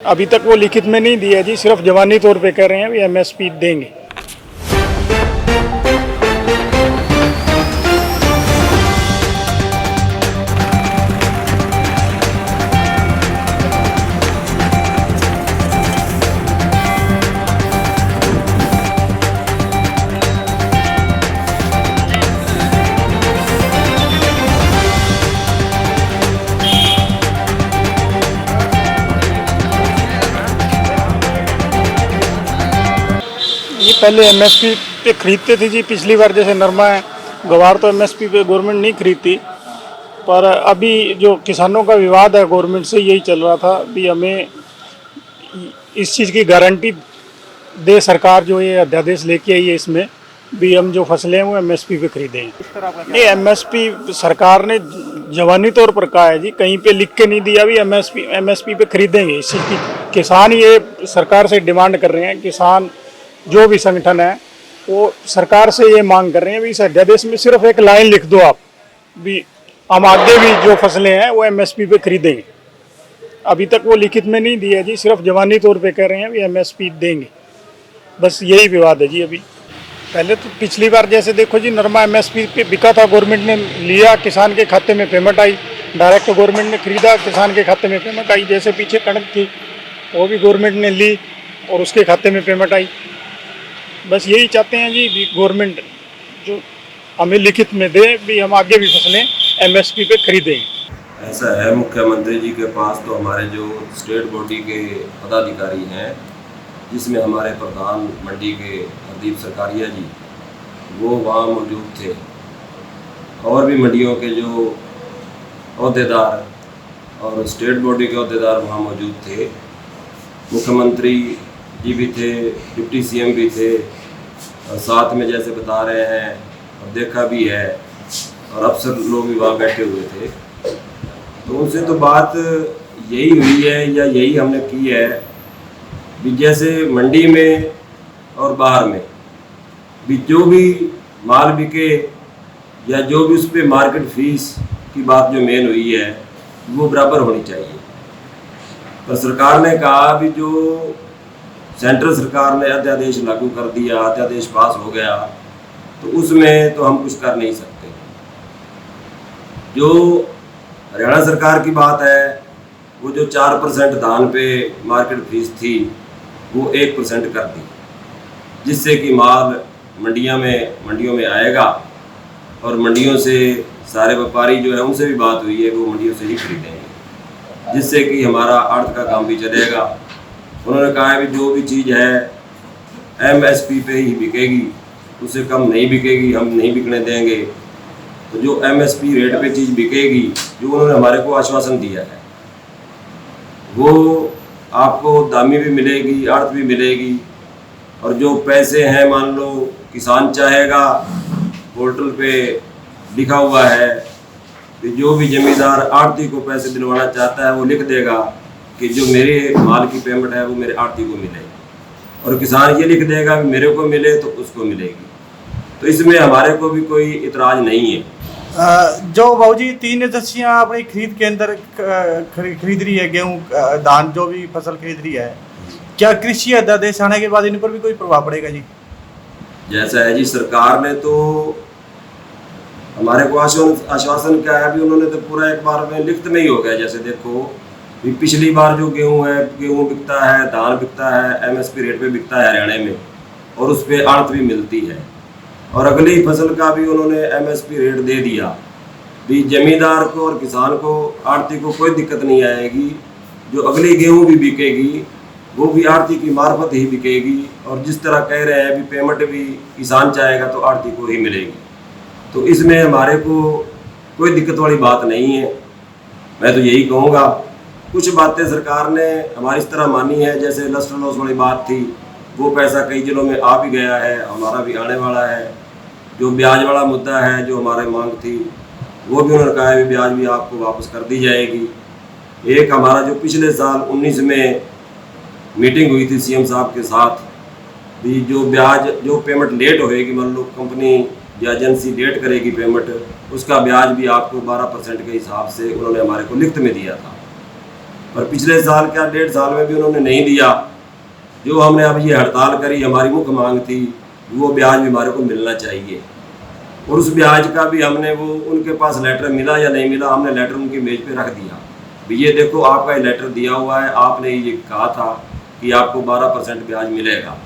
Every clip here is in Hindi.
अभी तक वो लिखित में नहीं दिया जी, सिर्फ जवानी तौर पे कह रहे हैं भी एमएसपी देंगे। ये पहले एमएसपी पे खरीदते थे जी, पिछली बार जैसे नरमा है ग्वार तो एमएसपी पे गवर्नमेंट नहीं खरीदती, पर अभी जो किसानों का विवाद है गवर्नमेंट से यही चल रहा था भी हमें इस चीज़ की गारंटी दे सरकार, जो ये अध्यादेश लेके आई है इसमें भी हम जो फसलें हैं वो एमएसपी पे खरीदें। नहीं, एमएसपी सरकार ने जवानी तौर पर कहा है जी, कहीं पे लिख के नहीं दिया भी एमएसपी पे खरीदेंगे। इस चीज़ की किसान ये सरकार से डिमांड कर रहे हैं, किसान जो भी संगठन है वो सरकार से ये मांग कर रहे हैं भी इस अध्यादेश में सिर्फ एक लाइन लिख दो आप भी हम आगे भी जो फसलें हैं वो एमएसपी पे खरीदेंगे। अभी तक वो लिखित में नहीं दिया जी, सिर्फ जवानी तौर पे कह रहे हैं भी एमएसपी देंगे, बस यही विवाद है जी। अभी पहले तो पिछली बार जैसे देखो जी, नरमा एमएसपी पे बिका था, गवर्नमेंट ने लिया, किसान के खाते में पेमेंट आई, डायरेक्ट गवर्नमेंट ने खरीदा, किसान के खाते में पेमेंट आई। जैसे पीछे कणक थी वो भी गवर्नमेंट ने ली और उसके खाते में पेमेंट आई। बस यही चाहते हैं जी भी गवर्नमेंट जो हमें लिखित में दे भी हम आगे भी फसलें एमएसपी पे खरीदेंगे। ऐसा है, मुख्यमंत्री जी के पास तो हमारे जो स्टेट बॉडी के पदाधिकारी हैं, जिसमें हमारे प्रधान मंडी के हरदीप सरकारिया जी, वो वहाँ मौजूद थे, और भी मंडियों के जो अहदेदार और स्टेट बॉडी के अहदेदार वहाँ मौजूद थे। मुख्यमंत्री जी भी थे, डिप्टी सीएम भी थे, और साथ में जैसे बता रहे हैं और देखा भी है, और अफसर लोग भी वहाँ बैठे हुए थे। तो उनसे तो बात यही हुई है या यही हमने की है भी जैसे मंडी में और बाहर में भी जो भी माल बिके या जो भी उस पर मार्केट फीस की बात जो मेन हुई है वो बराबर होनी चाहिए। पर सरकार ने कहा भी जो सेंट्रल सरकार ने अध्यादेश लागू कर दिया, अध्यादेश पास हो गया, तो उसमें तो हम कुछ कर नहीं सकते। जो हरियाणा सरकार की बात है, वो जो 4% धान पे मार्केट फीस थी वो 1% कर दी, जिससे कि माल मंडियों में आएगा, और मंडियों से सारे व्यापारी जो है उनसे भी बात हुई है, वो मंडियों से ही खरीदेंगे, जिससे कि हमारा अर्थ का काम भी चलेगा। उन्होंने कहा है कि जो भी चीज़ है एमएसपी पे ही बिकेगी, उससे कम नहीं बिकेगी, हम नहीं बिकने देंगे। तो जो एमएसपी रेट पे चीज़ बिकेगी, जो उन्होंने हमारे को आश्वासन दिया है, वो आपको दामी भी मिलेगी, अर्थ भी मिलेगी। और जो पैसे हैं, मान लो किसान चाहेगा, पोर्टल पे लिखा हुआ है कि जो भी जमींदार आढ़ती को पैसे दिलवाना चाहता है वो लिख देगा कि जो मेरे माल की पेमेंट है वो मेरे आढ़ती को मिले, और किसान ये लिख देगा कि मेरे को मिले तो उसको मिलेगी। तो इसमें हमारे को भी कोई इतराज़ नहीं है। जो बाबूजी 3 एजेंसियाँ अपनी खरीद के अंदर खरीद रही है, गेहूँ धान जो भी फसल खरीद रही है, क्या कृषि अध्यादेश आने के बाद इन पर भी कोई प्रभाव पड़ेगा जी? जैसा है जी, सरकार ने तो हमारे को आश्वासन क्या है, अभी उन्होंने तो पूरा एक बार में लिखित में ही हो गया। जैसे देखो भी पिछली बार जो गेहूँ है, गेहूँ बिकता है, धान बिकता है, एमएसपी रेट पे बिकता है हरियाणा में, और उस पर आढ़त भी मिलती है, और अगली फसल का भी उन्होंने एमएसपी रेट दे दिया भी जमींदार को और किसान को, आढ़ती को कोई दिक्कत नहीं आएगी। जो अगली गेहूँ भी बिकेगी वो भी आढ़ती की मार्फत ही बिकेगी, और जिस तरह कह रहे हैं भी पेमेंट भी किसान चाहेगा तो आढ़ती को ही मिलेगी। तो इसमें हमारे को कोई दिक्कत वाली बात नहीं है। मैं तो यही कहूँगा, कुछ बातें सरकार ने हमारी इस तरह मानी है, जैसे लस्टर लॉस वाली बात थी, वो पैसा कई जिलों में आ भी गया है, हमारा भी आने वाला है। जो ब्याज वाला मुद्दा है, जो हमारी मांग थी, वो भी उन्होंने कहा है भी ब्याज भी आपको वापस कर दी जाएगी। एक हमारा जो पिछले साल 19 में मीटिंग हुई थी सीएम साहब के साथ, भी जो ब्याज जो पेमेंट लेट होएगी, मान लो कंपनी या एजेंसी लेट करेगी पेमेंट, उसका ब्याज भी आपको 12% के हिसाब से उन्होंने हमारे को लिखित में दिया था। पर पिछले साल क्या 1.5 साल में भी उन्होंने नहीं दिया। जो हमने अब ये हड़ताल करी, हमारी मुख्य मांग थी वो ब्याज भी हमारे को मिलना चाहिए, और उस ब्याज का भी हमने वो उनके पास लेटर मिला या नहीं मिला, हमने लेटर उनकी मेज पे रख दिया। भी ये देखो आपका ये लेटर दिया हुआ है, आपने ये कहा था कि आपको 12% ब्याज मिलेगा,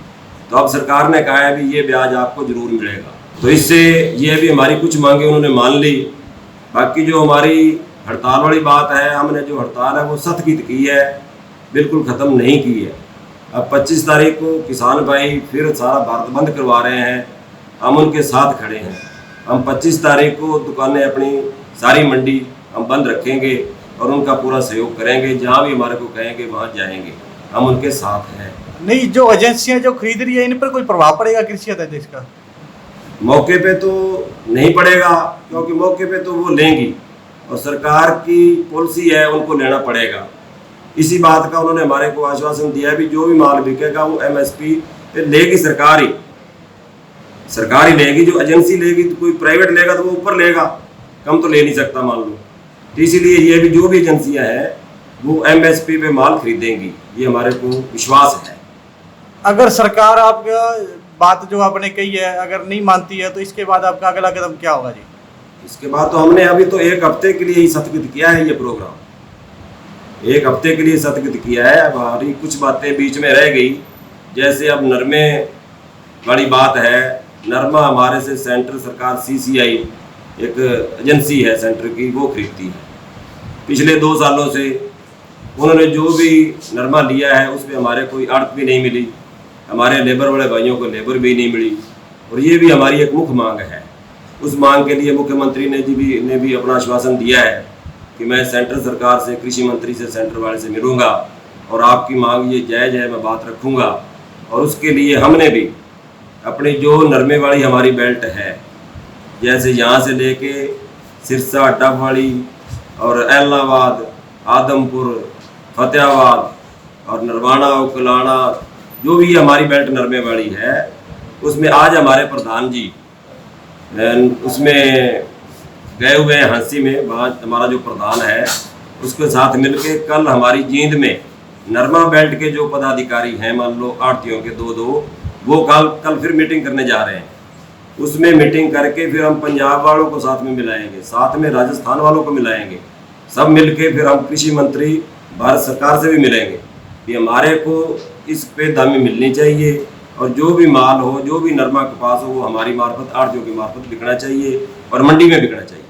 तो अब सरकार ने कहा है भी ये ब्याज आपको ज़रूर मिलेगा। तो इससे ये भी हमारी कुछ मांगे उन्होंने मान ली। बाकी जो हमारी हड़ताल वाली बात है, हमने जो हड़ताल है वो सख्त की है, बिल्कुल ख़त्म नहीं की है। अब 25 तारीख को किसान भाई फिर सारा भारत बंद करवा रहे हैं, हम उनके साथ खड़े हैं। हम 25 तारीख को दुकानें अपनी सारी मंडी हम बंद रखेंगे और उनका पूरा सहयोग करेंगे। जहाँ भी हमारे को कहेंगे वहाँ जाएंगे, हम उनके साथ हैं। नहीं, जो एजेंसियां जो खरीद रही है इन पर कोई प्रभाव पड़ेगा कृषि अध्यादेश का? मौके पे तो नहीं पड़ेगा, क्योंकि मौके पे तो वो लेंगी और सरकार की पॉलिसी है, उनको लेना पड़ेगा। इसी बात का उन्होंने हमारे को आश्वासन दिया है भी जो भी माल बिकेगा वो MSP पे लेगी सरकार ही लेगी। जो एजेंसी लेगी तो कोई प्राइवेट लेगा तो वो ऊपर लेगा, कम तो ले नहीं सकता मान लो। तो इसीलिए ये भी जो भी एजेंसियां हैं वो MSP पे माल खरीदेंगी, ये हमारे को विश्वास है। अगर सरकार आपका बात जो आपने कही है अगर नहीं मानती है तो इसके बाद आपका अगला कदम क्या होगा जी? इसके बाद तो हमने अभी तो 1 हफ्ते के लिए ही स्थगित किया है ये प्रोग्राम, 1 हफ्ते के लिए स्थगित किया है। अब हमारी कुछ बातें बीच में रह गई, जैसे अब नरमे वाली बात है। नरमा हमारे से सेंटर सरकार CCI एक एजेंसी है सेंटर की, वो खरीदती है। पिछले 2 सालों से उन्होंने जो भी नरमा लिया है उस पर हमारे कोई आड़त भी नहीं मिली, हमारे लेबर वाले भाइयों को लेबर भी नहीं मिली, और ये भी हमारी एक मुख्य मांग है। उस मांग के लिए मुख्यमंत्री ने भी अपना आश्वासन दिया है कि मैं सेंट्रल सरकार से, कृषि मंत्री से, सेंटर वाले से मिलूंगा और आपकी मांग ये जायज़ है, मैं बात रखूंगा। और उसके लिए हमने भी अपनी जो नरमे वाली हमारी बेल्ट है, जैसे यहाँ से लेके सिरसा, डबवाड़ी और एलनाबाद, आदमपुर, फतेहाबाद और नरवाना, उकलाना, जो भी हमारी बेल्ट नरमे वाली है, उसमें आज हमारे प्रधान जी उसमें गए हुए हैं हांसी में। वहाँ हमारा जो प्रधान है उसके साथ मिलके कल हमारी जींद में नरमा बेल्ट के जो पदाधिकारी हैं, मान लो आड़तियों के 2-2, वो कल फिर मीटिंग करने जा रहे हैं। उसमें मीटिंग करके फिर हम पंजाब वालों को साथ में मिलाएंगे, साथ में राजस्थान वालों को मिलाएंगे, सब मिलके फिर हम कृषि मंत्री भारत सरकार से भी मिलेंगे कि हमारे को इस पे दामी मिलनी चाहिए, और जो भी माल हो, जो भी नरमा कपास हो, वो हमारी मार्फत, आड़तियों की मार्फत बिकना चाहिए और मंडी में बिकना चाहिए।